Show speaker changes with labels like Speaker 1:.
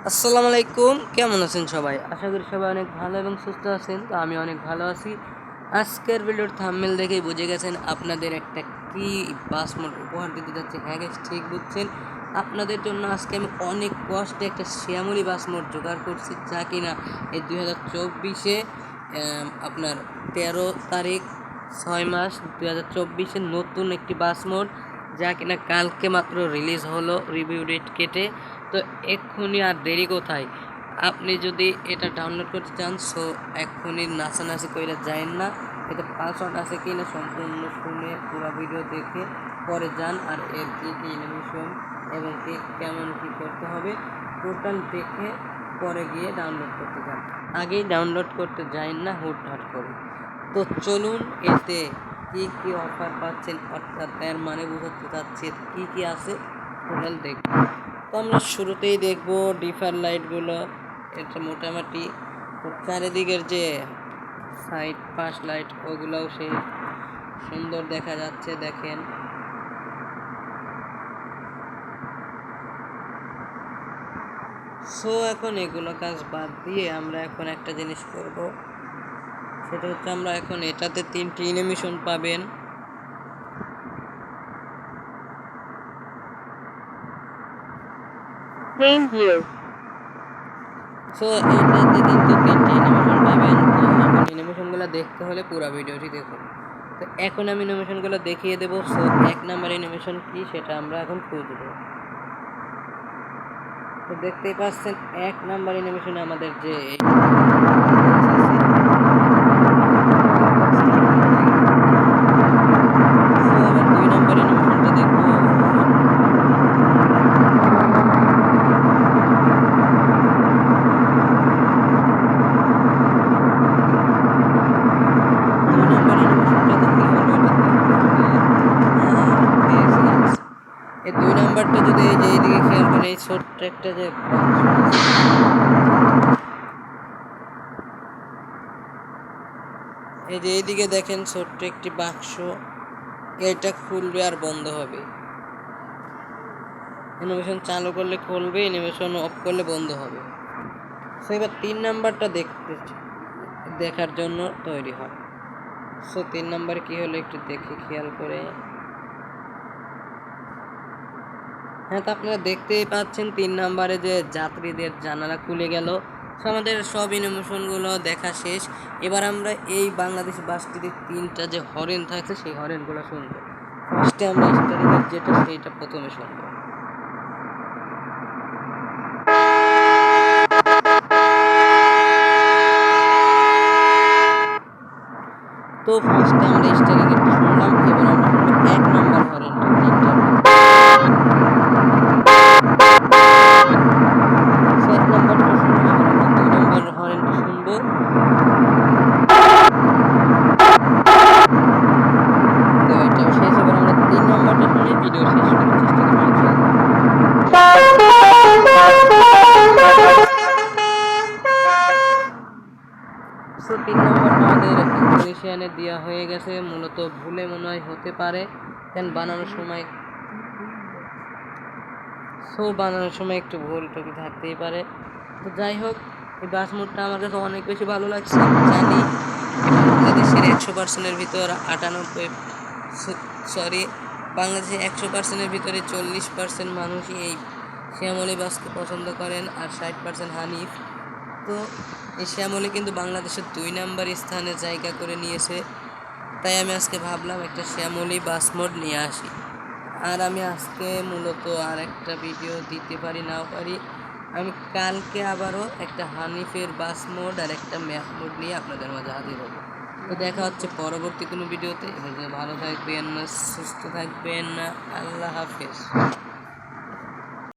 Speaker 1: আসসালামু আলাইকুম, কেমন আছেন সবাই? আশা করি সবাই অনেক ভালো এবং সুস্থ আছেন। তো আমি অনেক ভালো আছি। আজকের ভিডিওর থাম্বনেল দেখেই বুঝে গেছেন আপনাদের একটা কি বাস মোড উপহার দিতে যাচ্ছে। হ্যাঁ গাইস, ঠিক বুঝছেন। আপনাদের জন্য আজকে আমি অনেক কষ্টে একটা শ্যামলী বাস মোড জোগাড় করছি, যা কিনা এই 2024-এ আপনার 13 তারিখ 6 মাস 2024-এ নতুন একটি বাস মোড, যা কিনা কালকে মাত্র রিলিজ হলো রিভিউ ডেট কেটে। তো এক্ষুনি আর দেরি কোথায়, আপনি যদি এটা ডাউনলোড করতে চান সো এক্ষুনি নাচানাচি করে যায়েন না। এতে পাসওয়ার্ড আছে কি না সম্পূর্ণ শুনে পুরো ভিডিও দেখে পরে যান, আর এর কী কী অ্যানিমেশন এবং কেমন কী করতে হবে টোটাল দেখে পরে গিয়ে ডাউনলোড করতে যান। আগেই ডাউনলোড করতে যায়েন না হুটহাট করে। তো চলুন, এতে কী কী অফার পাচ্ছেন, অর্থাৎ এর মানে বোঝাতে চাচ্ছি কী কী আছে টোটাল দেখুন। তো আমরা শুরুতেই দেখব ডিফার লাইটগুলো। এটা মোটামুটি চারিদিকের যে সাইড পাশ লাইট ওগুলোও সেই সুন্দর দেখা যাচ্ছে, দেখেন। সো এখন এগুলো কাজ বাদ দিয়ে আমরা এখন একটা জিনিস করব, সেটা হচ্ছে আমরা এখন এটাতে 3টি অ্যানিমেশন পাবেন। সো এটাতে কিন্তু 3টি অ্যানিমেশন পাবেন। তো এখন অ্যানিমেশনগুলো দেখতে হলে পুরো ভিডিওটি দেখুন। তো এখন আমি অ্যানিমেশনগুলো দেখিয়ে দেবো। সো 1 নাম্বার অ্যানিমেশন কি সেটা আমরা এখন খুঁজব। তো দেখতেই পাচ্ছেন 1 নাম্বার অ্যানিমেশনে আমাদের যে এই 2 নাম্বারটা যদি এই যে এইদিকে খেয়াল করেন, এই ছোট্ট একটা যে এই যে এইদিকে দেখেন ছোট্ট একটি বাক্স, এটা খুলবে আর বন্ধ হবে। অ্যানিমেশন চালু করলে খুলবে, অ্যানিমেশন অফ করলে বন্ধ হবে। সো এবার 3 নাম্বারটা দেখার জন্য তৈরি হয়। সো 3 নাম্বার কি হলো একটু দেখি খেয়াল করে। হ্যাঁ, তো আপনারা দেখতেই পাচ্ছেন 3 নাম্বারে যে যাত্রীদের জানালা খুলে গেল। সো আমাদের সব অ্যানিমেশনগুলো দেখা শেষ। এবার আমরা এই বাংলাদেশ বাসটিতে 3টা যে হরেন থাকছে সেই হরেনগুলো শুনবো। ফার্স্টে আমরা স্টারিংয়ের যেটা সেইটা প্রথমে শুনবো। তো ফার্স্টে আমরা স্টারিংয়েরটা শুনলাম, এবার আমরা শুনবো 1 নাম্বার হরেনটা 3টা। সো 1 নাম্বারটা শুনলাম, এবার আমরা 2 নাম্বার হরেনটা শুনবো। তো এটাও শেষ। এবার আমরা 3 নাম্বারটা শুনে ভিডিও শেষ করার চেষ্টা করবো ইনশাআল্লাহ। সো 3 নাম্বারটা আমাদের ইন্দোনেশিয়ানে দেওয়া হয়ে গেছে, মূলত ভুলে মনে হয় হতে পারে, কেন বানানোর সময় একটু ভুল টুকি থাকতেই পারে। তো যাই হোক, এই বাস মোডটা আমার কাছে অনেক বেশি ভালো লাগছে। আমি জানি বাংলাদেশের 100%-এর ভিতর বাংলাদেশের 100%-এর ভিতরে 40% মানুষই এই শ্যামলী বাসকে পছন্দ করেন, আর 60% হানিফ। তো এই শ্যামলী কিন্তু বাংলাদেশের 2 নাম্বার স্থানে জায়গা করে নিয়েছে। তাই আমি আজকে ভাবলাম একটা শ্যামলী বাস মোড নিয়ে আসি। আর আমি আজকে মূলত আর একটা ভিডিও দিতে পারি নাও পারি, আমি কালকে আবারও একটা হানিফের বাস মোড আর একটা ম্যাপ মোড নিয়ে আপনাদের মাঝে হাজির হব। তো দেখা হচ্ছে পরবর্তী কোনো ভিডিওতে। ভালো থাকবেন, সুস্থ থাকবেন, আল্লাহ হাফেজ।